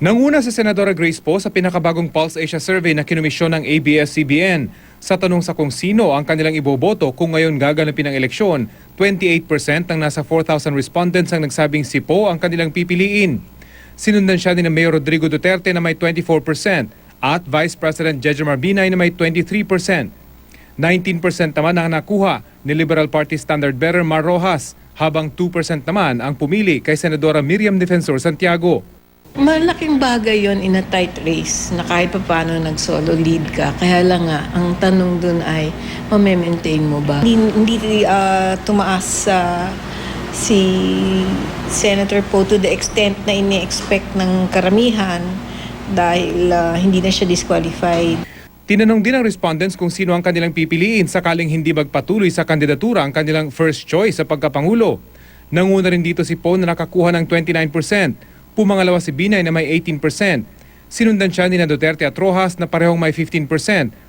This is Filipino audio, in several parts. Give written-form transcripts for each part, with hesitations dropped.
Nanguna si Senadora Grace Poe sa pinakabagong Pulse Asia survey na kinomisyon ng ABS-CBN. Sa tanong sa kung sino ang kanilang iboboto kung ngayon gaganapin ang eleksyon, 28% ng nasa 4,000 respondents ang nagsabing si Poe ang kanilang pipiliin. Sinundan siya ni Mayor Rodrigo Duterte na may 24% at Vice President Jejomar Binay na may 23%. 19% naman ang nakuha ni Liberal Party Standard Bearer Mar Rojas, habang 2% naman ang pumili kay Senadora Miriam Defensor Santiago. Malaking bagay yon in a tight race na kahit paano nag-solo lead ka. Kaya lang nga, ang tanong dun ay, mamaintain mo ba? Hindi tumaas si Senator Poe to the extent na ini-expect ng karamihan dahil hindi na siya disqualified. Tinanong din ng respondents kung sino ang kanilang pipiliin sakaling hindi magpatuloy sa kandidatura ang kanilang first choice sa pagkapangulo. Nanguna rin dito si Poe na nakakuha ng 29%. Pumangalawa si Binay na may 18%. Sinundan siya ni Duterte at Rojas na parehong may 15%,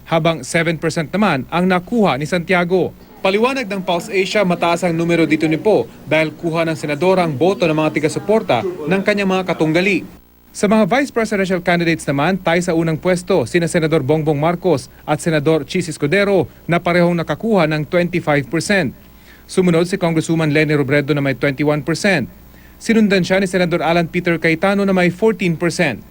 habang 7% naman ang nakuha ni Santiago. Paliwanag ng Pulse Asia, mataas ang numero dito ni Poe dahil kuha ng senador ang boto ng mga tiga-suporta ng kanyang mga katunggali. Sa mga vice presidential candidates naman, tayo sa unang pwesto sina Senador Bongbong Marcos at Senador Chis Escudero na parehong nakakuha ng 25%. Sumunod si Congresswoman Leni Robredo na may 21%. Sinundan siya ni Senador Alan Peter Cayetano na may 14%. 5%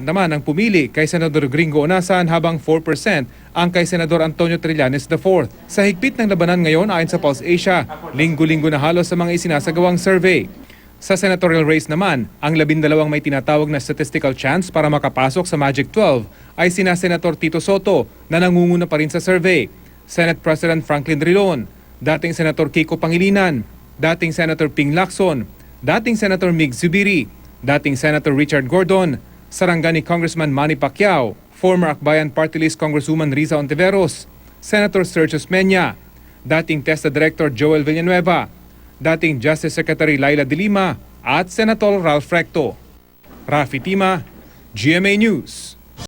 naman ang pumili kay Senador Gringo Onasan habang 4% ang kay Senador Antonio Trillanes IV. Sa higpit ng labanan ngayon ayon sa Pulse Asia, linggo-linggo na halos sa mga isinasagawang survey. Sa senatorial race naman, ang 12 may tinatawag na statistical chance para makapasok sa Magic 12 ay sina Senator Tito Soto na nangunguna pa rin sa survey, Senate President Franklin Drilon, dating Senator Kiko Pangilinan, dating Senator Ping Lacson, dating Senator Mig Zubiri, dating Senator Richard Gordon, Sarangani Congressman Manny Pacquiao, former Akbayan Party List Congresswoman Riza Ontiveros, Senator Sergius Menya, dating TESDA Director Joel Villanueva, dating Justice Secretary Laila De Lima, at Senator Ralph Recto. Rafi Tima, GMA News.